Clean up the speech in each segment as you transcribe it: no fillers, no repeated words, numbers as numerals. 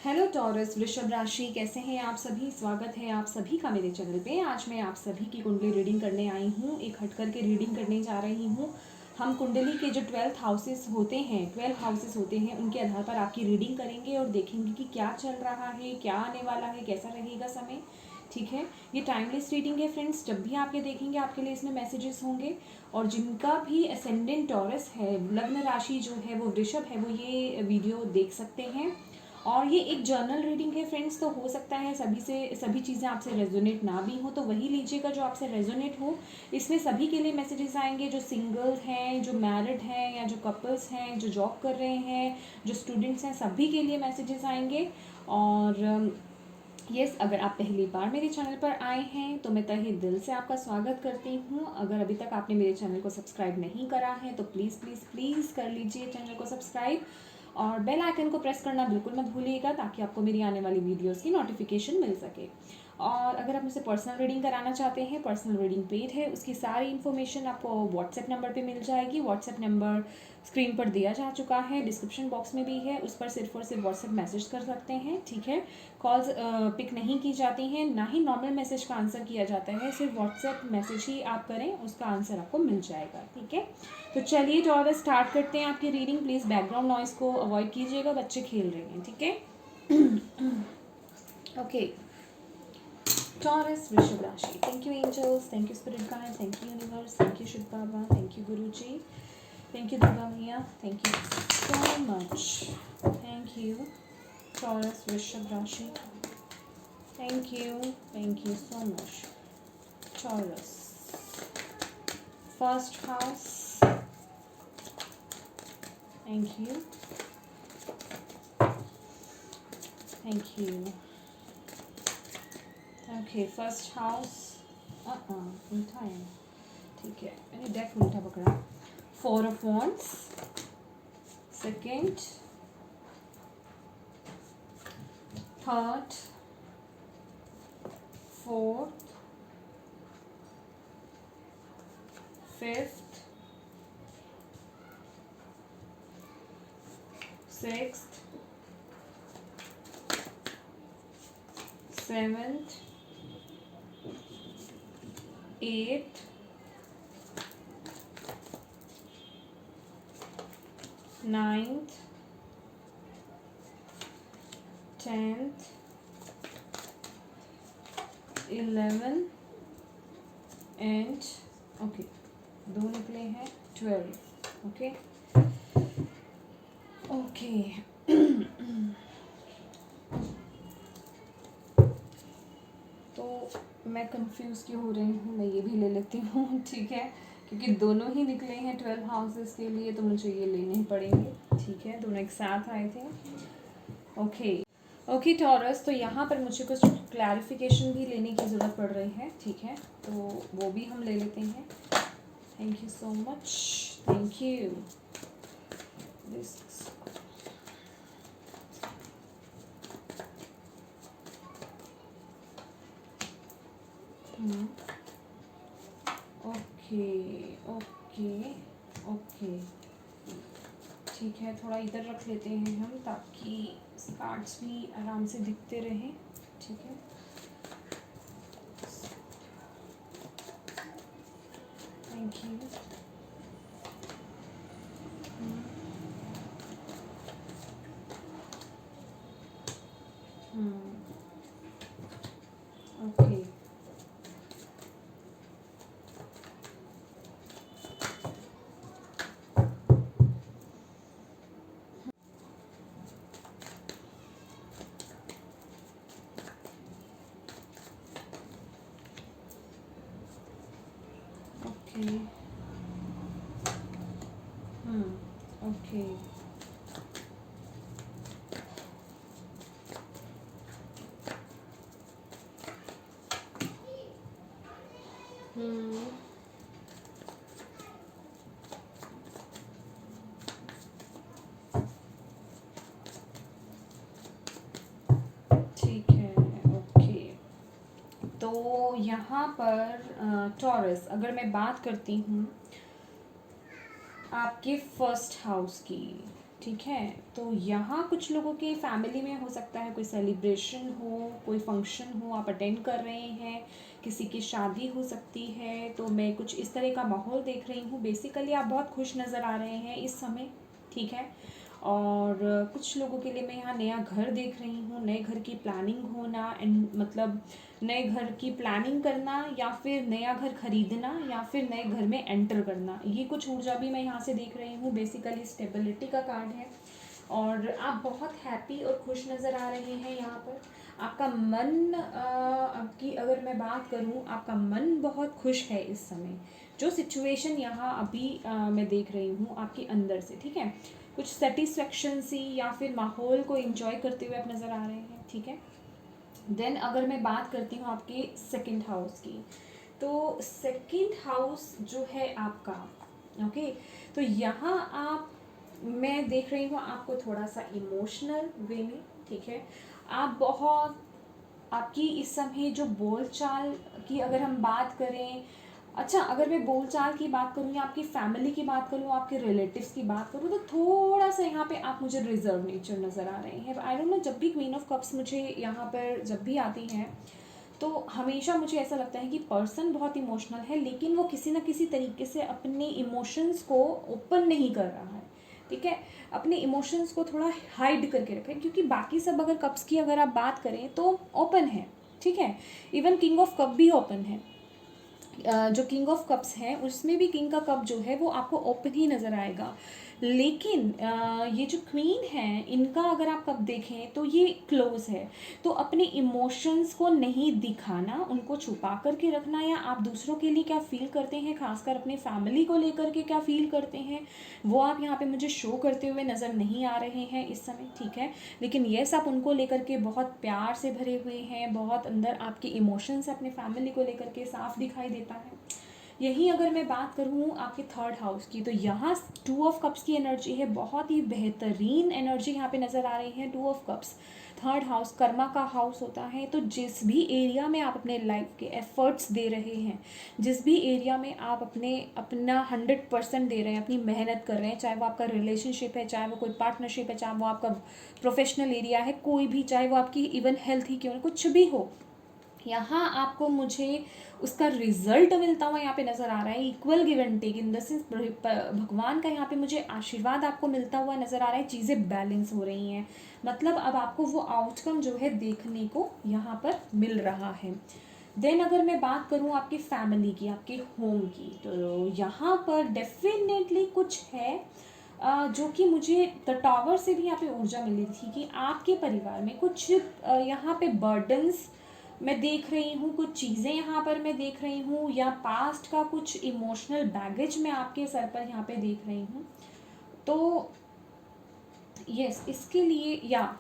Hello taurus वृषभ राशि, कैसे हैं आप सभी। स्वागत है आप सभी का मेरे चैनल पे। आज मैं आप सभी की कुंडली रीडिंग करने आई हूँ। एक हट कर के रीडिंग करने जा रही हूँ। हम कुंडली के जो 12 हाउसेस होते हैं उनके आधार पर आपकी रीडिंग करेंगे और देखेंगे कि क्या चल रहा है, क्या आने वाला है, कैसा रहेगा समय। ठीक है, ये टाइमलेस रीडिंग है फ्रेंड्स। जब भी आप ये देखेंगे आपके लिए इसमें मैसेजेस होंगे। और जिनका भी असेंडेंट टॉरस है, लग्न राशि जो है वो वृषभ है, वो ये वीडियो देख सकते हैं। और ये एक जर्नल रीडिंग है फ्रेंड्स, तो हो सकता है सभी चीज़ें आपसे रेजोनेट ना भी हो, तो वही लीजिएगा जो आपसे रेजोनेट हो। इसमें सभी के लिए मैसेजेस आएंगे, जो सिंगल हैं, जो मैरिड हैं, या जो कपल्स हैं, जो जॉब कर रहे हैं, जो स्टूडेंट्स हैं, सभी के लिए मैसेजेस आएंगे। और यस, अगर आप पहली बार मेरे चैनल पर आए हैं तो मैं तहे दिल से आपका स्वागत करती हूँ। अगर अभी तक आपने मेरे चैनल को सब्सक्राइब नहीं करा है तो प्लीज़ प्लीज़ प्लीज़ कर लीजिए चैनल को सब्सक्राइब, और बेल आइकन को प्रेस करना बिल्कुल मत भूलिएगा ताकि आपको मेरी आने वाली वीडियोस की नोटिफिकेशन मिल सके। और अगर आप मुझसे पर्सनल रीडिंग कराना चाहते हैं, पर्सनल रीडिंग पेड है, उसकी सारी इन्फॉर्मेशन आपको व्हाट्सएप नंबर पे मिल जाएगी। व्हाट्सएप नंबर स्क्रीन पर दिया जा चुका है, डिस्क्रिप्शन बॉक्स में भी है, उस पर सिर्फ और सिर्फ व्हाट्सएप मैसेज कर सकते हैं। ठीक है, कॉल्स पिक नहीं की जाती हैं, ना ही नॉर्मल मैसेज का आंसर किया जाता है। सिर्फ व्हाट्सएप मैसेज ही आप करें, उसका आंसर आपको मिल जाएगा। ठीक है, तो चलिए टॉरस स्टार्ट करते हैं आपकी रीडिंग। प्लीज़ बैकग्राउंड नॉइस को अवॉइड कीजिएगा, बच्चे खेल रहे हैं। ठीक है, ओके। टॉरस वृषभ राशि, thank you angels, thank you spirit guide, thank you universe, thank you Shiv Baba, thank you guru ji, thank you Durga मैया, thank you so much, thank you Taurus वृषभ राशि, thank you so much. Taurus first house, thank you, thank you. Okay, first house उल्टा है, ठीक है, मैंने deck उल्टा पकड़ा। 4 of wands, second, third, fourth, fifth, sixth, seventh, eighth, ninth, 10th, 11 and okay, 2 निकले हैं, 12। ओके ओके तो मैं कंफ्यूज क्यों हो रही हूँ, मैं ये भी ले लेती हूँ। ठीक है, क्योंकि दोनों ही निकले हैं 12 हाउसेस के लिए, तो मुझे ये लेने ही पड़ेंगे। ठीक है, दोनों एक साथ आए थे। ओके टॉरस, तो यहाँ पर मुझे कुछ क्लैरिफिकेशन भी लेने की ज़रूरत पड़ रही है। ठीक है, तो वो भी हम ले लेते हैं। Thank you so much, thank you. This okay okay okay, ठीक है, थोड़ा इधर रख लेते हैं हम ताकि कार्ड्स भी आराम से दिखते रहें। ठीक है, thank you. Okay, okay, okay, ठीक है, ओके। तो यहाँ पर टॉरस, अगर मैं बात करती हूँ आपके फर्स्ट हाउस की, ठीक है। तो यहाँ कुछ लोगों के फैमिली में हो सकता है कोई सेलिब्रेशन हो, कोई फंक्शन हो, आप अटेंड कर रहे हैं, किसी की शादी हो सकती है। तो मैं कुछ इस तरह का माहौल देख रही हूँ। बेसिकली आप बहुत खुश नज़र आ रहे हैं इस समय, ठीक है। और कुछ लोगों के लिए मैं यहाँ नया घर देख रही हूँ, नए घर की प्लानिंग होना, एंड मतलब नए घर की प्लानिंग करना, या फिर नया घर खरीदना, या फिर नए घर में एंटर करना। ये कुछ ऊर्जा भी मैं यहाँ से देख रही हूँ। बेसिकली स्टेबिलिटी का कार्ड है और आप बहुत हैप्पी और खुश नज़र आ रहे हैं यहाँ पर। आपका मन आपकी अगर मैं बात करूँ, आपका मन बहुत खुश है इस समय। जो सिचुएशन यहाँ अभी मैं देख रही हूँ आपके अंदर से, ठीक है, कुछ सेटिस्फेक्शन सी या फिर माहौल को एंजॉय करते हुए आप नज़र आ रहे हैं, ठीक है। देन अगर मैं बात करती हूँ आपके सेकंड हाउस की, तो सेकंड हाउस जो है आपका, ओके, तो यहाँ आप, मैं देख रही हूँ आपको थोड़ा सा इमोशनल वे में, ठीक है। आप बहुत, आपकी इस समय जो बोलचाल की अगर हम बात करें, अच्छा अगर मैं बोलचाल की बात करूँ या आपकी फैमिली की बात करूँ, आपके रिलेटिव्स की बात करूँ, तो थोड़ा सा यहाँ पे आप मुझे रिजर्व नेचर नज़र आ रहे हैं। आई डोंट नो, जब भी क्वीन ऑफ कप्स मुझे यहाँ पर जब भी आती हैं तो हमेशा मुझे ऐसा लगता है कि पर्सन बहुत इमोशनल है, लेकिन वो किसी ना किसी तरीके से अपने इमोशंस को ओपन नहीं कर रहा है, ठीक है। अपने इमोशंस को थोड़ा हाइड करके रखें, क्योंकि बाकी सब अगर कप्स की अगर आप बात करें तो ओपन है, ठीक है। इवन किंग ऑफ कप भी ओपन है। जो किंग ऑफ कप्स है उसमें भी किंग का कप जो है वो आपको ओपन ही नज़र आएगा। लेकिन ये जो क्वीन है, इनका अगर आप कप देखें तो ये क्लोज है। तो अपने इमोशंस को नहीं दिखाना, उनको छुपा करके रखना, या आप दूसरों के लिए क्या फील करते हैं, खासकर अपने फैमिली को लेकर के क्या फील करते हैं, वो आप यहाँ पे मुझे शो करते हुए नज़र नहीं आ रहे हैं इस समय, ठीक है। लेकिन ये सब उनको लेकर के बहुत प्यार से भरे हुए हैं, बहुत अंदर आपके इमोशंस अपने फैमिली को लेकर के साफ दिखाई देता है। यही अगर मैं बात करूँ आपके थर्ड हाउस की, तो यहाँ टू ऑफ कप्स की एनर्जी है, बहुत ही बेहतरीन एनर्जी यहाँ पे नज़र आ रही है। Two of cups, third house Karma का हाउस होता है। तो जिस भी एरिया में आप अपने लाइफ के एफर्ट्स दे रहे हैं, जिस भी एरिया में आप अपना 100% दे रहे हैं, अपनी मेहनत कर रहे हैं, चाहे वो आपका रिलेशनशिप है, चाहे वो कोई पार्टनरशिप है, चाहे वो आपका प्रोफेशनल एरिया है, कोई भी, चाहे वो आपकी इवन हेल्थ ही क्यों ना, कुछ भी हो, यहाँ आपको मुझे उसका रिजल्ट मिलता हुआ यहाँ पे नज़र आ रहा है। Equal give and take in the sense, भगवान का यहाँ पे मुझे आशीर्वाद आपको मिलता हुआ नज़र आ रहा है। चीज़ें बैलेंस हो रही हैं, मतलब अब आपको वो आउटकम जो है देखने को यहाँ पर मिल रहा है। देन अगर मैं बात करूँ आपकी फैमिली की, आपके होम की, तो यहाँ पर डेफिनेटली कुछ है जो कि मुझे द टावर से भी यहाँ पे ऊर्जा मिली थी कि आपके परिवार में कुछ यहाँ पे बर्डन्स मैं देख रही हूँ, कुछ चीज़ें यहाँ पर मैं देख रही हूँ, या पास्ट का कुछ इमोशनल बैगेज मैं आपके सर पर यहाँ पे देख रही हूँ। तो यस, इसके लिए, या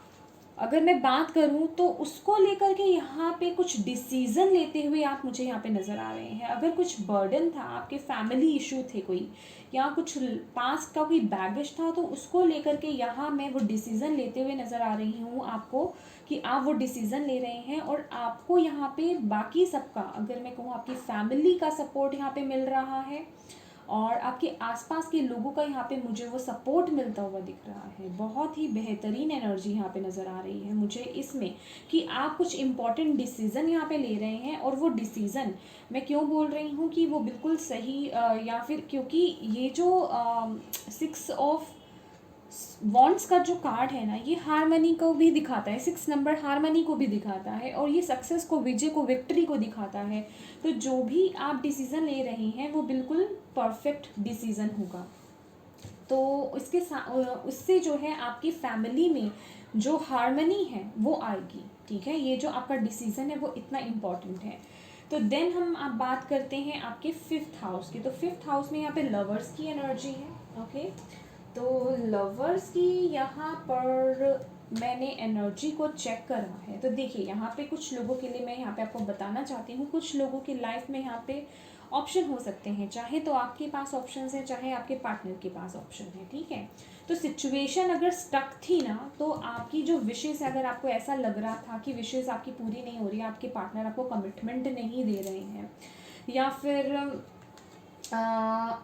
अगर मैं बात करूं तो उसको लेकर के यहाँ पे कुछ डिसीज़न लेते हुए आप मुझे यहाँ पे नज़र आ रहे हैं। अगर कुछ बर्डन था, आपके फैमिली इशू थे कोई, या कुछ पास्ट का कोई बैगेज था, तो उसको लेकर के यहाँ मैं वो डिसीज़न लेते हुए नज़र आ रही हूँ आपको, कि आप वो डिसीज़न ले रहे हैं। और आपको यहाँ पे बाकी सबका, अगर मैं कहूँ आपकी फैमिली का सपोर्ट यहाँ पे मिल रहा है, और आपके आसपास के लोगों का यहाँ पे मुझे वो सपोर्ट मिलता हुआ दिख रहा है। बहुत ही बेहतरीन एनर्जी यहाँ पे नज़र आ रही है मुझे इसमें, कि आप कुछ इम्पॉर्टेंट डिसीज़न यहाँ पे ले रहे हैं। और वो डिसीज़न, मैं क्यों बोल रही हूँ कि वो बिल्कुल सही, या फिर क्योंकि ये जो 6 ऑफ वॉन्ट्स का जो कार्ड है ना, ये हारमनी को भी दिखाता है, 6 नंबर हारमनी को भी दिखाता है, और ये सक्सेस को, विजय को, विक्ट्री को दिखाता है। तो जो भी आप डिसीज़न ले रहे हैं वो बिल्कुल परफेक्ट डिसीज़न होगा। तो इसके उससे जो है आपकी फैमिली में जो हारमनी है वो आएगी, ठीक है। ये जो आपका डिसीज़न है वो इतना इम्पॉर्टेंट है। तो देन हम आप बात करते हैं आपके 5th हाउस की। तो 5th हाउस में यहाँ पे लवर्स की एनर्जी है, ओके। तो लवर्स की यहाँ पर मैंने एनर्जी को चेक करा है। तो देखिए, यहाँ पे कुछ लोगों के लिए मैं यहाँ पे आपको बताना चाहती हूँ, कुछ लोगों की लाइफ में यहाँ पे ऑप्शन हो सकते हैं, चाहे तो आपके पास ऑप्शंस हैं, चाहे आपके पार्टनर के पास ऑप्शन है, ठीक है। तो सिचुएशन अगर स्टक थी ना, तो आपकी जो विशेस, अगर आपको ऐसा लग रहा था कि विशेस आपकी पूरी नहीं हो रही है, आपके पार्टनर आपको कमिटमेंट नहीं दे रहे हैं, या फिर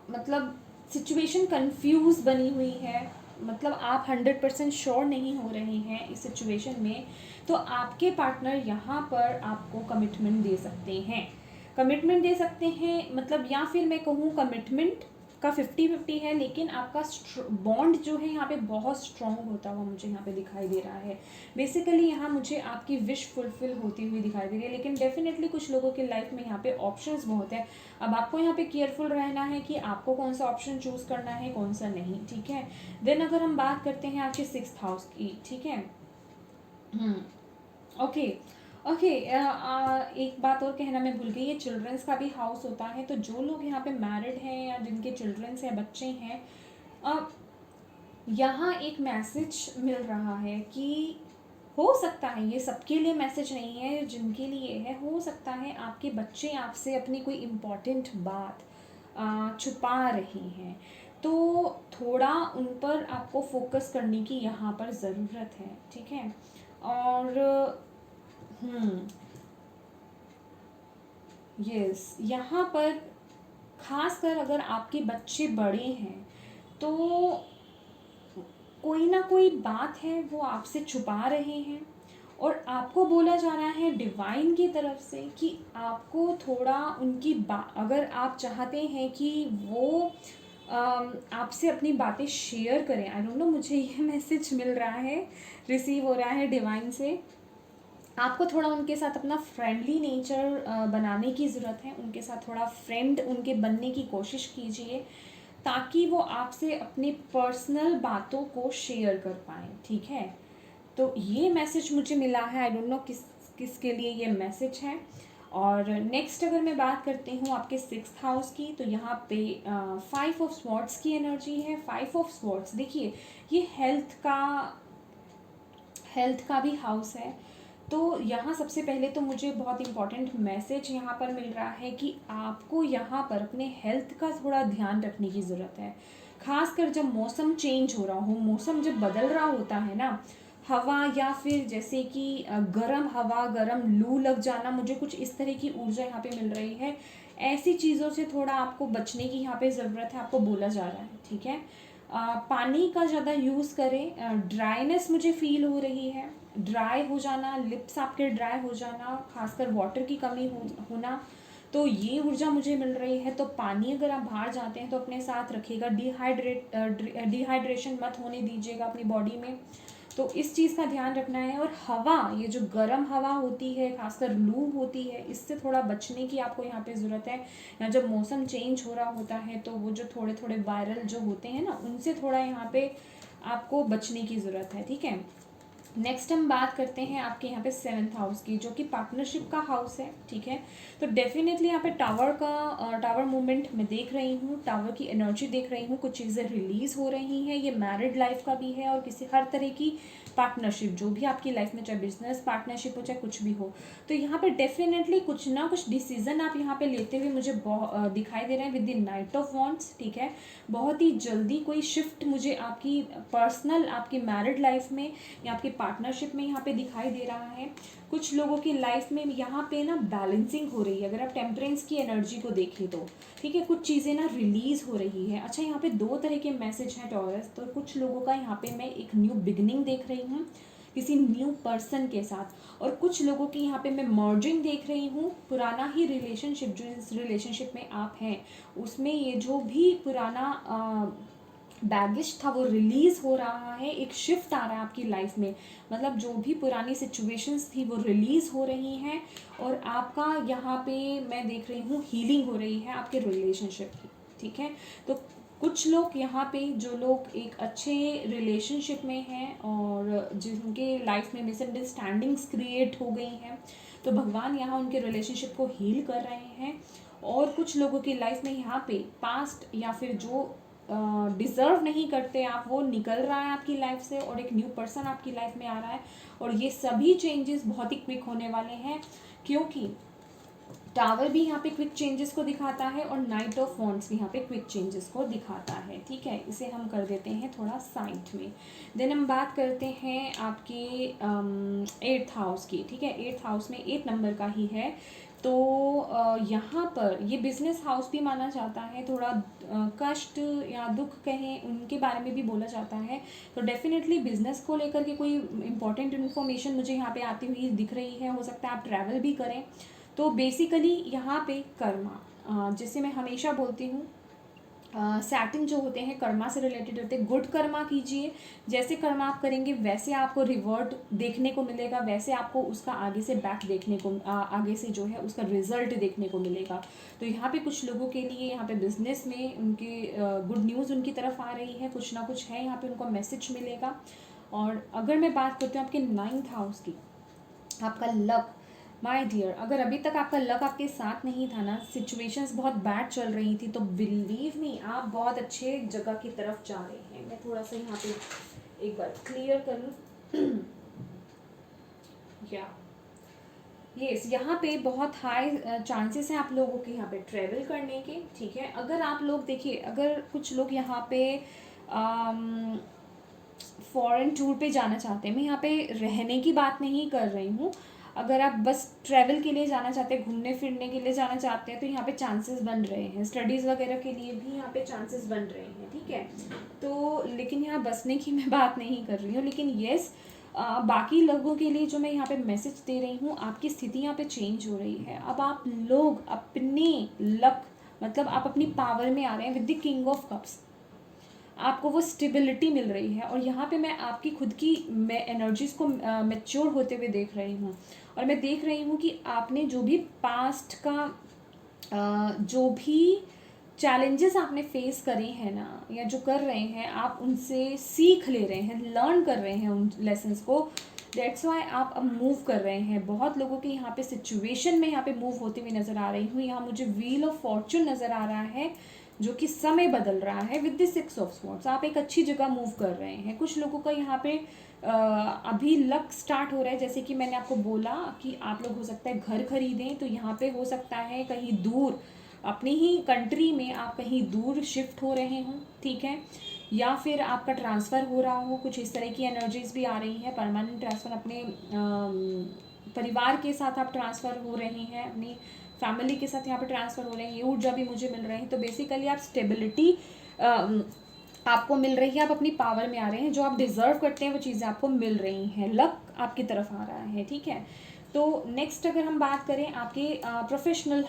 मतलब सिचुएशन कंफ्यूज बनी हुई है, मतलब आप 100% श्योर नहीं हो रहे हैं इस सिचुएशन में, तो आपके पार्टनर यहाँ पर आपको कमिटमेंट दे सकते हैं। कमिटमेंट दे सकते हैं मतलब, या फिर मैं कहूँ कमिटमेंट का 50-50 है, लेकिन आपका बॉन्ड जो है यहाँ पे बहुत स्ट्रॉन्ग होता हुआ मुझे यहाँ पे दिखाई दे रहा है। बेसिकली यहाँ मुझे आपकी विश फुलफिल होती हुई दिखाई दे रही है, लेकिन डेफिनेटली कुछ लोगों के लाइफ में यहाँ पे ऑप्शंस बहुत है। अब आपको यहाँ पे केयरफुल रहना है कि आपको कौन सा ऑप्शन चूज़ करना है, कौन सा नहीं, ठीक है। देन अगर हम बात करते हैं आपके 6th हाउस की, ठीक है। ओके ओके, एक बात और कहना मैं भूल गई, ये चिल्ड्रंस का भी हाउस होता है। तो जो लोग यहाँ पे मैरिड हैं या जिनके चिल्ड्रंस हैं, बच्चे हैं, यहाँ एक मैसेज मिल रहा है कि हो सकता है, ये सबके लिए मैसेज नहीं है, जिनके लिए है, हो सकता है आपके बच्चे आपसे अपनी कोई इम्पोर्टेंट बात छुपा रहे हैं, तो थोड़ा उन पर आपको फोकस करने की यहाँ पर ज़रूरत है, ठीक है। और यस, यहाँ पर खासकर अगर आपके बच्चे बड़े हैं तो कोई ना कोई बात है वो आपसे छुपा रहे हैं, और आपको बोला जा रहा है डिवाइन की तरफ से कि आपको थोड़ा उनकी अगर आप चाहते हैं कि वो आपसे अपनी बातें शेयर करें, आई डोंट नो, मुझे ये मैसेज मिल रहा है, रिसीव हो रहा है डिवाइन से, आपको थोड़ा उनके साथ अपना फ्रेंडली नेचर बनाने की ज़रूरत है। उनके साथ थोड़ा फ्रेंड उनके बनने की कोशिश कीजिए, ताकि वो आपसे अपनी पर्सनल बातों को शेयर कर पाएँ, ठीक है। तो ये मैसेज मुझे मिला है, आई डोंट नो किसके लिए ये मैसेज है। और नेक्स्ट अगर मैं बात करती हूँ आपके 6th हाउस की, तो यहाँ पे 5 ऑफ स्वॉर्ड्स की एनर्जी है। 5 ऑफ स्वॉर्ड्स, देखिए ये हेल्थ का भी हाउस है। तो यहाँ सबसे पहले तो मुझे बहुत इम्पॉर्टेंट मैसेज यहाँ पर मिल रहा है कि आपको यहाँ पर अपने हेल्थ का थोड़ा ध्यान रखने की ज़रूरत है। खासकर जब मौसम चेंज हो रहा हो, मौसम जब बदल रहा होता है ना, हवा या फिर जैसे कि गर्म हवा, गर्म लू लग जाना, मुझे कुछ इस तरह की ऊर्जा यहाँ पे मिल रही है। ऐसी चीज़ों से थोड़ा आपको बचने की यहाँ पे ज़रूरत है, आपको बोला जा रहा है, ठीक है। पानी का ज़्यादा यूज़ करें। ड्राइनेस मुझे फील हो रही है, ड्राई हो जाना, लिप्स आपके ड्राई हो जाना, खासकर वाटर की कमी होना, तो ये ऊर्जा मुझे मिल रही है। तो पानी अगर आप बाहर जाते हैं तो अपने साथ रखिएगा, डिहाइड्रेशन मत होने दीजिएगा अपनी बॉडी में, तो इस चीज़ का ध्यान रखना है। और हवा, ये जो गर्म हवा होती है, खासकर लू होती है, इससे थोड़ा बचने की आपको यहाँ पे ज़रूरत है। या जब मौसम चेंज हो रहा होता है तो वो जो थोड़े थोड़े वायरल जो होते हैं ना, उनसे थोड़ा यहाँ पे आपको बचने की ज़रूरत है, ठीक है। नेक्स्ट हम बात करते हैं आपके यहाँ पे 7th हाउस की, जो कि पार्टनरशिप का हाउस है, ठीक है। तो डेफिनेटली यहाँ पे टावर मूवमेंट मैं देख रही हूँ, टावर की एनर्जी देख रही हूँ, कुछ चीज़ें रिलीज हो रही हैं। ये मैरिड लाइफ का भी है और किसी हर तरह की पार्टनरशिप जो भी आपकी लाइफ में, चाहे बिजनेस पार्टनरशिप हो चाहे कुछ भी हो, तो यहाँ पे डेफिनेटली कुछ ना कुछ डिसीजन आप यहाँ पे लेते हुए मुझे दिखाई दे रहे हैं with the night of wands, ठीक है। बहुत ही जल्दी कोई शिफ्ट मुझे आपकी पर्सनल, आपकी मैरिड लाइफ में या आपकी पार्टनरशिप में यहाँ पे दिखाई दे रहा है। कुछ लोगों की लाइफ में यहाँ पे ना बैलेंसिंग हो रही है, अगर आप टेम्परेंस की एनर्जी को देखें तो, ठीक है। कुछ चीज़ें ना रिलीज हो रही है। अच्छा, यहाँ पे 2 तरह के मैसेज हैं टॉरस। तो कुछ लोगों का यहाँ पे मैं एक न्यू बिगनिंग देख रही हूँ किसी न्यू पर्सन के साथ, और कुछ लोगों की यहाँ पे मैं मर्जिंग देख रही हूँ। पुराना ही रिलेशनशिप, जो इस रिलेशनशिप में आप हैं उसमें ये जो भी पुराना बैगेज था वो रिलीज हो रहा है, एक शिफ्ट आ रहा है आपकी लाइफ में। मतलब जो भी पुरानी सिचुएशंस थी वो रिलीज हो रही हैं, और आपका यहाँ पे मैं देख रही हूँ हीलिंग हो रही है आपके रिलेशनशिप की, ठीक है। तो कुछ लोग यहाँ पे, जो लोग एक अच्छे रिलेशनशिप में हैं और जिनके लाइफ में मिसअंडरस्टैंडिंग्स क्रिएट हो गई हैं, तो भगवान यहाँ उनके रिलेशनशिप को हील कर रहे हैं। और कुछ लोगों की लाइफ में यहाँ पे पास्ट या फिर जो डिज़र्व नहीं करते आप, वो निकल रहा है आपकी लाइफ से, और एक न्यू पर्सन आपकी लाइफ में आ रहा है। और ये सभी चेंजेस बहुत ही क्विक होने वाले हैं, क्योंकि टावर भी यहाँ पे क्विक चेंजेस को दिखाता है और नाइट ऑफ वॉन्ड्स भी यहाँ पे क्विक चेंजेस को दिखाता है, ठीक है। इसे हम कर देते हैं थोड़ा साइड में। देन हम बात करते हैं आपके 8th हाउस की, ठीक है। 8th हाउस में 8 नंबर का ही है तो यहाँ पर ये बिजनेस हाउस भी माना जाता है, थोड़ा कष्ट या दुख कहें उनके बारे में भी बोला जाता है। तो डेफिनेटली बिजनेस को लेकर के कोई इंपॉर्टेंट इन्फॉर्मेशन मुझे यहाँ पे आती हुई दिख रही है, हो सकता है आप ट्रैवल भी करें। तो बेसिकली यहाँ पे कर्मा, जिसे मैं हमेशा बोलती हूँ, सैटर्न जो होते हैं कर्मा से रिलेटेड होते हैं। गुड कर्मा कीजिए, जैसे कर्मा आप करेंगे वैसे आपको रिवॉर्ड देखने को मिलेगा, वैसे आपको उसका आगे से बैक देखने को आगे से जो है उसका रिजल्ट देखने को मिलेगा। तो यहाँ पे कुछ लोगों के लिए यहाँ पे बिजनेस में उनके गुड न्यूज़ उनकी तरफ आ रही है, कुछ ना कुछ है यहाँ पे उनको मैसेज मिलेगा। और अगर मैं बात करती हूँ आपके 9th हाउस की, आपका लक, माय डियर, अगर अभी तक आपका लक आपके साथ नहीं था ना, सिचुएशंस बहुत बैड चल रही थी, तो बिलीव मी आप बहुत अच्छे जगह की तरफ जा रहे हैं। मैं थोड़ा सा यहाँ पे एक बार क्लियर कर लूँ। या यस, यहाँ पे बहुत हाई चांसेस हैं आप लोगों के यहाँ पे ट्रैवल करने के, ठीक है। अगर आप लोग देखिए, अगर कुछ लोग यहाँ पे फॉरेन टूर पे जाना चाहते हैं, मैं यहाँ पे रहने की बात नहीं कर रही हूँ, अगर आप बस ट्रैवल के लिए जाना चाहते हैं, घूमने फिरने के लिए जाना चाहते हैं, तो यहाँ पे चांसेस बन रहे हैं। स्टडीज़ वगैरह के लिए भी यहाँ पे चांसेस बन रहे हैं, ठीक है। तो लेकिन यहाँ बसने की मैं बात नहीं कर रही हूँ, लेकिन येस, बाकी लोगों के लिए जो मैं यहाँ पे मैसेज दे रही हूँ, आपकी स्थिति यहाँ पे चेंज हो रही है। अब आप लोग अपने लक, मतलब आप अपनी पावर में आ रहे हैं with the king of cups, आपको वो स्टेबिलिटी मिल रही है। और यहाँ पे मैं आपकी खुद की मैं एनर्जीज़ को मैच्योर होते हुए देख रही हूँ, और मैं देख रही हूँ कि आपने जो भी पास्ट का जो भी चैलेंजेस आपने फेस करे हैं ना, या जो कर रहे हैं, आप उनसे सीख ले रहे हैं, लर्न कर रहे हैं उन लेसन्स को। दैट्स वाई आप अब मूव कर रहे हैं। बहुत लोगों के यहाँ पे सिचुएशन में यहाँ पे मूव होते हुए नज़र आ रही हूँ। यहाँ मुझे व्हील ऑफ फॉर्चून नज़र आ रहा है, जो कि समय बदल रहा है विद द 6 ऑफ स्वॉर्ड्स। आप एक अच्छी जगह मूव कर रहे हैं। कुछ लोगों का यहाँ पे अभी लक स्टार्ट हो रहा है, जैसे कि मैंने आपको बोला कि आप लोग हो सकता है घर खरीदें, तो यहाँ पे हो सकता है कहीं दूर अपनी ही कंट्री में आप कहीं दूर शिफ्ट हो रहे हों, ठीक है, या फिर आपका ट्रांसफ़र हो रहा हो। कुछ इस तरह की एनर्जीज भी आ रही हैं। परमानेंट ट्रांसफ़र, अपने परिवार के साथ आप ट्रांसफ़र हो रहे हैं, अपनी फैमिली के साथ यहाँ पे ट्रांसफ़र हो रहे हैं, ये ऊर्जा भी मुझे मिल रहे हैं। तो बेसिकली आप स्टेबिलिटी आपको मिल रही है, आप अपनी पावर में आ रहे हैं, जो आप डिज़र्व करते हैं वो चीज़ें आपको मिल रही हैं, लक आपकी तरफ आ रहा है, ठीक है। तो नेक्स्ट अगर हम बात करें आपके प्रोफेशनल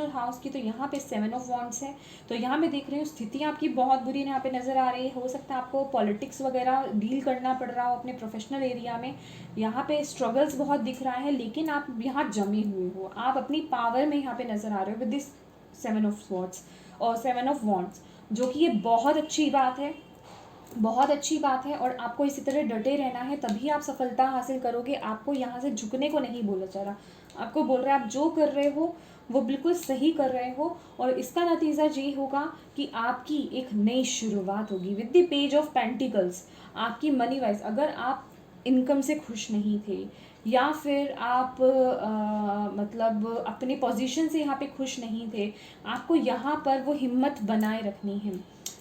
हाउस की, तो यहाँ पे 7 ऑफ वॉन्ड्स है। तो यहाँ मैं देख रही हूँ स्थिति आपकी बहुत बुरी यहाँ पे नज़र आ रही है। हो सकता है आपको पॉलिटिक्स वगैरह डील करना पड़ रहा हो अपने प्रोफेशनल एरिया में, यहाँ पे स्ट्रगल्स बहुत दिख रहा है, लेकिन आप यहाँ जमे हुए हो, आप अपनी पावर में यहाँ पे नज़र आ रहे हो विद दिस 7 ऑफ स्वॉर्ड्स और 7 ऑफ वॉन्ड्स, जो कि ये बहुत अच्छी बात है, बहुत अच्छी बात है। और आपको इसी तरह डटे रहना है, तभी आप सफलता हासिल करोगे। आपको यहाँ से झुकने को नहीं बोला जा रहा, आपको बोल रहा है आप जो कर रहे हो वो बिल्कुल सही कर रहे हो, और इसका नतीजा ये होगा कि आपकी एक नई शुरुआत होगी with the page of pentacles. आपकी मनी वाइज, अगर आप इनकम से खुश नहीं थे, या फिर आप मतलब अपने पोजीशन से यहाँ पे खुश नहीं थे, आपको यहाँ पर वो हिम्मत बनाए रखनी है।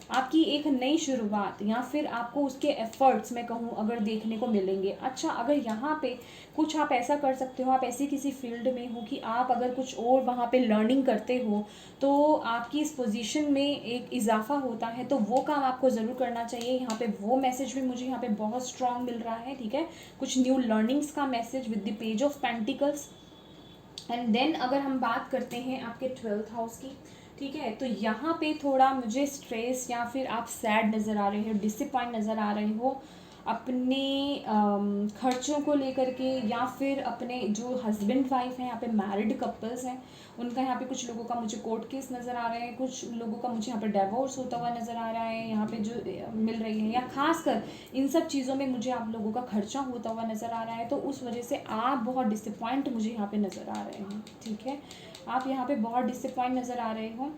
आपकी एक नई शुरुआत, या फिर आपको उसके एफर्ट्स मैं कहूँ अगर देखने को मिलेंगे। अच्छा, अगर यहाँ पे कुछ आप ऐसा कर सकते हो, आप ऐसी किसी फील्ड में हो कि आप अगर कुछ और वहाँ पे लर्निंग करते हो, तो आपकी इस पोजीशन में एक इजाफा होता है, तो वो काम आपको ज़रूर करना चाहिए। यहाँ पे वो मैसेज भी मुझे यहाँ पे बहुत स्ट्रॉन्ग मिल रहा है, ठीक है, कुछ न्यू लर्निंग्स का message with the page of pentacles. And then अगर हम बात करते हैं आपके 12th हाउस की, ठीक है, तो यहाँ पे थोड़ा मुझे स्ट्रेस, या फिर आप सैड नज़र आ रहे हो, डिसअपॉइंट नज़र आ रहे हो अपने खर्चों को लेकर के, या फिर अपने जो हस्बैंड वाइफ हैं, यहाँ पे मैरिड कपल्स हैं, उनका यहाँ पे कुछ लोगों का मुझे कोर्ट केस नज़र आ रहे हैं, कुछ लोगों का मुझे यहाँ पे डिवोर्स होता हुआ नज़र आ रहा है, यहाँ पे जो मिल रही है, या खासकर इन सब चीज़ों में मुझे आप लोगों का खर्चा होता हुआ नज़र आ रहा है। तो उस वजह से आप बहुत डिसअपॉइंट मुझे यहाँ पे नज़र आ रहे हैं, ठीक है, आप यहाँ पे बहुत डिसअपॉइंट नज़र आ रहे हो।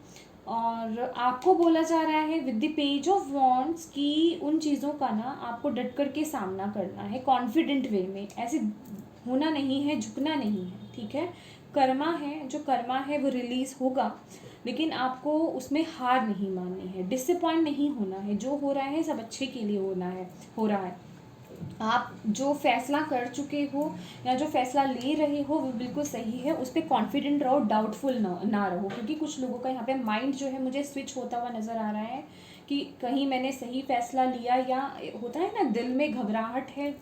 और आपको बोला जा रहा है with the page of wands कि उन चीज़ों का ना आपको डट कर के सामना करना है, कॉन्फिडेंट वे में, ऐसे होना नहीं है, झुकना नहीं है, ठीक है। कर्मा है, जो कर्मा है वो रिलीज़ होगा, लेकिन आपको उसमें हार नहीं माननी है, डिसअपॉइंट नहीं होना है। जो हो रहा है सब अच्छे के लिए होना है, हो रहा है। आप जो फैसला कर चुके हो या जो फैसला ले रहे हो वो बिल्कुल सही है, उस पर कॉन्फिडेंट रहो, डाउटफुल ना रहो, क्योंकि कुछ लोगों का यहाँ पे माइंड जो है मुझे स्विच होता हुआ नज़र आ रहा है कि कहीं मैंने सही फैसला लिया, या होता है ना दिल में घबराहट है,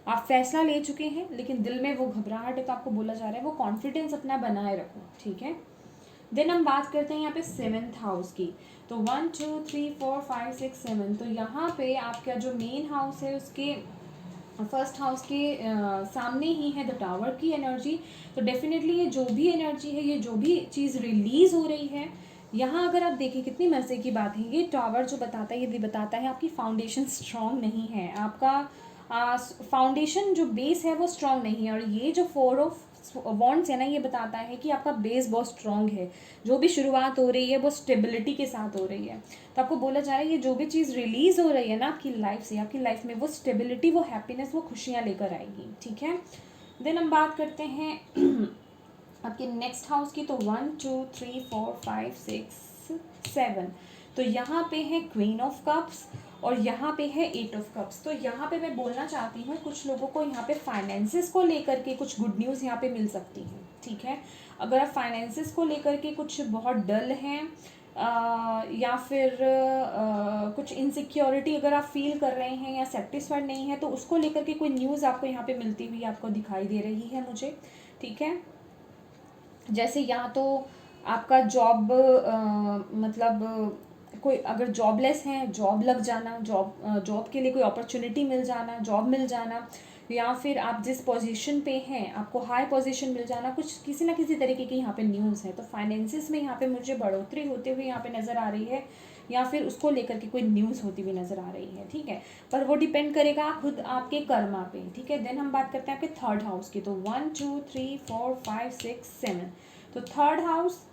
आप फैसला ले चुके हैं लेकिन दिल में वो घबराहट है, तो आपको बोला जा रहा है वो कॉन्फिडेंस अपना बनाए रखो, ठीक है। देन हम बात करते हैं यहाँ पे 7th हाउस की। तो 1 2 3 4 5 6 7, तो यहाँ पे आपका जो मेन हाउस है उसके फर्स्ट हाउस के सामने ही है द टावर की एनर्जी। तो डेफिनेटली ये जो भी एनर्जी है, ये जो भी चीज़ रिलीज हो रही है, यहाँ अगर आप देखें कितनी मज़े की बात है, ये टावर जो बताता है ये भी बताता है आपकी फाउंडेशन स्ट्रांग नहीं है, आपका फाउंडेशन जो बेस है वो स्ट्रांग नहीं है। और ये जो 4 ऑफ वॉन्ड्स है ना, ये बताता है कि आपका बेस बहुत स्ट्रांग है, जो भी शुरुआत हो रही है वो स्टेबिलिटी के साथ हो रही है। तो आपको बोला जा रहा है ये जो भी चीज़ रिलीज़ हो रही है ना आपकी लाइफ से, आपकी लाइफ में वो स्टेबिलिटी, वो हैप्पीनेस, वो खुशियाँ लेकर आएगी, ठीक है। देन हम बात करते हैं आपके नेक्स्ट हाउस की। तो 1 2 3 4 5 6 7, तो यहाँ पे है क्वीन ऑफ कप्स और यहाँ पे है 8 ऑफ कप्स। तो यहाँ पे मैं बोलना चाहती हूँ कुछ लोगों को यहाँ पे फाइनेंसिस को लेकर के कुछ गुड न्यूज़ यहाँ पे मिल सकती है, ठीक है। अगर आप फाइनेंसिस को लेकर के कुछ बहुत डल हैं या फिर कुछ इनसिक्योरिटी अगर आप फील कर रहे हैं या सेटिस्फाइड नहीं है, तो उसको लेकर के कोई न्यूज़ आपको यहाँ पे मिलती हुई आपको दिखाई दे रही है मुझे, ठीक है। जैसे या तो आपका जॉब मतलब कोई अगर जॉबलेस हैं, जॉब लग जाना, जॉब के लिए कोई अपॉर्चुनिटी मिल जाना, जॉब मिल जाना, या फिर आप जिस पोजीशन पे हैं आपको हाई पोजीशन मिल जाना, कुछ किसी ना किसी तरीके की यहाँ पे न्यूज़ है। तो फाइनेंसिस में यहाँ पे मुझे बढ़ोतरी होते हुए यहाँ पे नज़र आ रही है, या फिर उसको लेकर के कोई न्यूज़ होती हुई नज़र आ रही है, ठीक है। पर वो डिपेंड करेगा खुद आपके कर्मा पे, ठीक है। देन हम बात करते हैं आपके थर्ड हाउस की। तो 1 2 3 4 5 6 7, तो थर्ड हाउस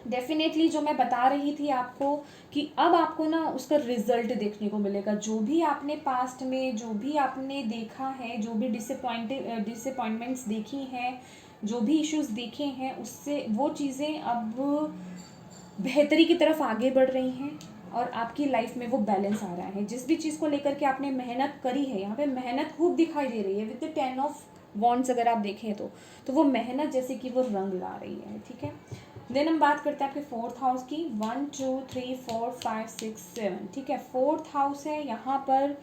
डेफिनेटली जो मैं बता रही थी आपको कि अब आपको ना उसका रिजल्ट देखने को मिलेगा। जो भी आपने पास्ट में जो भी आपने देखा है, जो भी डिसअपॉइंटमेंट्स देखी हैं, जो भी इश्यूज देखे हैं, उससे वो चीज़ें अब बेहतरी की तरफ आगे बढ़ रही हैं और आपकी लाइफ में वो बैलेंस आ रहा है। जिस भी चीज़ को लेकर के आपने मेहनत करी है, यहाँ पे मेहनत खूब दिखाई दे रही है विद द 10 ऑफ वॉन्ड्स अगर आप देखें तो वो मेहनत जैसे कि वो रंग ला रही है, ठीक है। देन हम बात करते हैं आपके फोर्थ हाउस की। 1 2 3 4 5 6 7, ठीक है। फोर्थ हाउस है यहाँ पर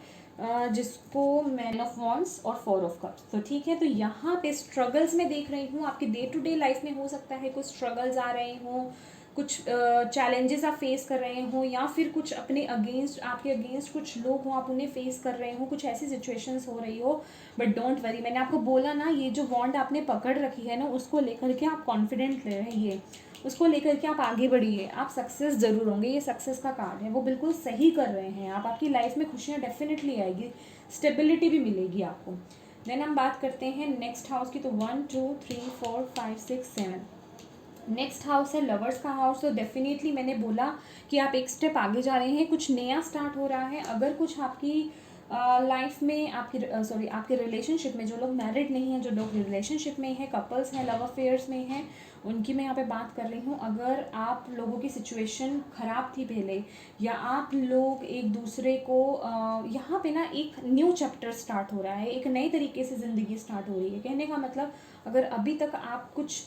जिसको मैन ऑफ वॉन्ड्स और 4 ऑफ कप्स, तो ठीक है। तो यहाँ पे स्ट्रगल्स में देख रही हूँ आपकी डे टू डे लाइफ में हो सकता है कुछ स्ट्रगल्स आ रहे हों, कुछ चैलेंजेस आप फेस कर रहे हो, या फिर कुछ अपने अगेंस्ट, आपके अगेंस्ट कुछ लोग हो, आप उन्हें फेस कर रहे हो, कुछ ऐसी सिचुएशंस हो रही हो। बट डोंट वरी, मैंने आपको बोला ना ये जो वॉन्ड आपने पकड़ रखी है ना, उसको लेकर के आप कॉन्फिडेंट रहिए, उसको लेकर के आप आगे बढ़िए, आप सक्सेस ज़रूर होंगे। ये सक्सेस का कार्ड है, वो बिल्कुल सही कर रहे हैं आप, आपकी लाइफ में खुशियाँ डेफिनेटली आएगी, स्टेबिलिटी भी मिलेगी आपको। देन हम बात करते हैं नेक्स्ट हाउस की। तो 1 2 3 4 5 6 7, नेक्स्ट हाउस है लवर्स का हाउस। तो डेफिनेटली मैंने बोला कि आप एक स्टेप आगे जा रहे हैं, कुछ नया स्टार्ट हो रहा है। अगर कुछ आपकी लाइफ में आपके रिलेशनशिप में जो लोग मैरिड नहीं हैं, जो लोग रिलेशनशिप में हैं, कपल्स हैं, लव अफेयर्स में हैं, उनकी मैं यहाँ पे बात कर रही हूँ। अगर आप लोगों की सिचुएशन ख़राब थी पहले, या आप लोग एक दूसरे को यहाँ पे ना एक न्यू चैप्टर स्टार्ट हो रहा है, एक नई तरीके से ज़िंदगी स्टार्ट हो रही है। कहने का मतलब अगर अभी तक आप कुछ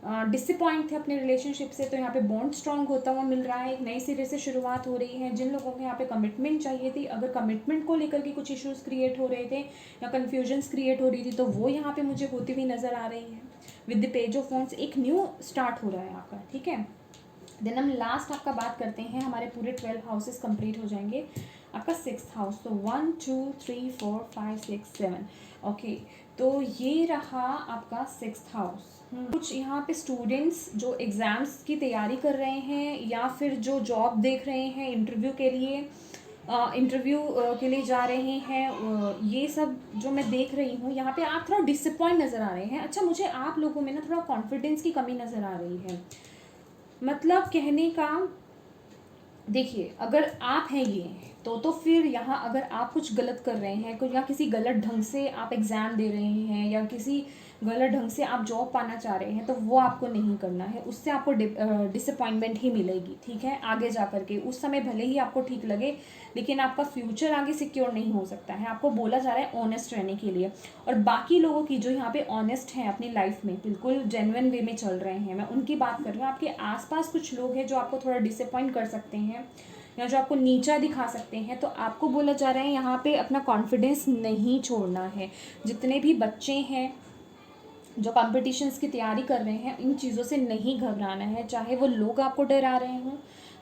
डिसअपॉइंट थे अपने रिलेशनशिप से, तो यहाँ पे बॉन्ड स्ट्रांग होता हुआ मिल रहा है, एक नई सिरे से शुरुआत हो रही है। जिन लोगों को यहाँ पे कमिटमेंट चाहिए थी, अगर कमिटमेंट को लेकर के कुछ इश्यूज क्रिएट हो रहे थे या कन्फ्यूजन्स क्रिएट हो रही थी, तो वो यहाँ पे मुझे होती हुई नज़र आ रही है। With the page of wands एक न्यू स्टार्ट हो रहा है आपका, ठीक है। देन हम लास्ट आपका बात करते हैं, हमारे पूरे 12 हाउसेस कंप्लीट हो जाएंगे। आपका 6th हाउस। तो 1 2 3 4 5 6 7, ओके। तो ये रहा आपका 6th हाउस। कुछ यहाँ पे स्टूडेंट्स जो एग्ज़ाम्स की तैयारी कर रहे हैं, या फिर जो जॉब देख रहे हैं, इंटरव्यू के लिए जा रहे हैं, ये सब जो मैं देख रही हूँ, यहाँ पे आप थोड़ा डिसअपॉइंट नज़र आ रहे हैं। अच्छा, मुझे आप लोगों में ना थोड़ा कॉन्फिडेंस की कमी नज़र आ रही है। मतलब कहने का, देखिए अगर आप हैं ये, तो फिर यहाँ अगर आप कुछ गलत कर रहे हैं या किसी गलत ढंग से आप एग्ज़ाम दे रहे हैं या किसी गलत ढंग से आप जॉब पाना चाह रहे हैं, तो वो आपको नहीं करना है। उससे आपको डिसअपॉइंटमेंट ही मिलेगी, ठीक है, आगे जा कर के। उस समय भले ही आपको ठीक लगे, लेकिन आपका फ्यूचर आगे सिक्योर नहीं हो सकता है। आपको बोला जा रहा है ऑनेस्ट रहने के लिए। और बाकी लोगों की जो यहाँ पे ऑनेस्ट हैं अपनी लाइफ में, बिल्कुल जेन्युइन वे में चल रहे हैं, मैं उनकी बात कर रही हूँ। आपके आसपास कुछ लोग हैं जो आपको थोड़ा डिसअपॉइंट कर सकते हैं या जो आपको नीचा दिखा सकते हैं, तो आपको बोला जा रहा है यहाँ पे अपना कॉन्फिडेंस नहीं छोड़ना है। जितने भी बच्चे हैं जो कॉम्पिटिशन्स की तैयारी कर रहे हैं, इन चीज़ों से नहीं घबराना है। चाहे वो लोग आपको डरा रहे हों,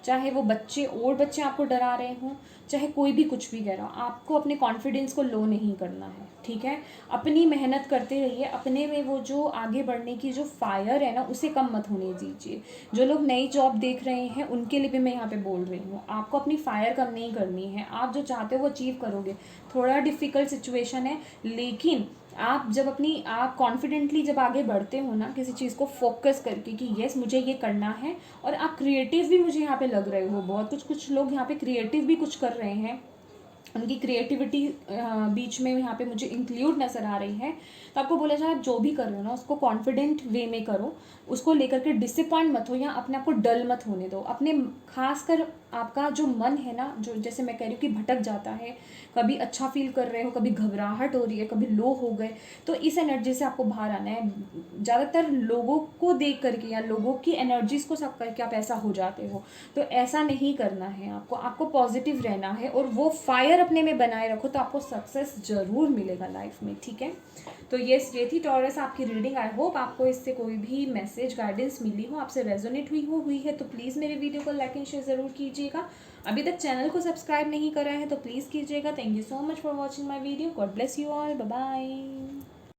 चाहे वो बच्चे और बच्चे आपको डरा रहे हों, चाहे कोई भी कुछ भी कह रहा हो, आपको अपने कॉन्फिडेंस को लो नहीं करना है, ठीक है। अपनी मेहनत करते रहिए। अपने में वो जो आगे बढ़ने की जो फायर है ना, उसे कम मत होने दीजिए। जो लोग नई जॉब देख रहे हैं उनके लिए भी मैं यहाँ पे बोल रही हूँ, आपको अपनी फायर कम नहीं करनी है। आप जो चाहते हो वो अचीव करोगे। थोड़ा डिफ़िकल्ट सिचुएशन है, लेकिन आप कॉन्फिडेंटली जब आगे बढ़ते हो ना, किसी चीज़ को फोकस करके कि यस मुझे ये करना है, और आप क्रिएटिव भी मुझे यहाँ पे लग रहे हो बहुत, कुछ लोग यहाँ पे क्रिएटिव भी कुछ कर रहे हैं, उनकी क्रिएटिविटी बीच में यहाँ पे मुझे इंक्लूड नज़र आ रही है। तो आपको बोला जाए, आप जो भी कर रहे हो ना उसको कॉन्फिडेंट वे में करो, उसको लेकर के डिसअपॉइंट मत हो या अपने आप को डल मत होने दो। अपने खासकर आपका जो मन है ना, जो जैसे मैं कह रही हूँ कि भटक जाता है, कभी अच्छा फील कर रहे हो, कभी घबराहट हो रही है, कभी लो हो गए, तो इस एनर्जी से आपको बाहर आना है। ज़्यादातर लोगों को देख करके या लोगों की एनर्जीज़ को सब करके आप ऐसा हो जाते हो, तो ऐसा नहीं करना है। आपको पॉजिटिव रहना है और वो फायर अपने में बनाए रखो, तो आपको सक्सेस ज़रूर मिलेगा लाइफ में, ठीक है। तो ये थी टॉरस आपकी रीडिंग। आई होप आपको इससे कोई भी मैसेज गाइडेंस मिली हो, आपसे रेजोनेट हुई है तो प्लीज़ मेरे वीडियो को लाइक एंड शेयर ज़रूर कीजिएगा। अभी तक चैनल को सब्सक्राइब नहीं करा है तो प्लीज़ कीजिएगा। Thank you so much for watching my video. God bless you all. Bye bye.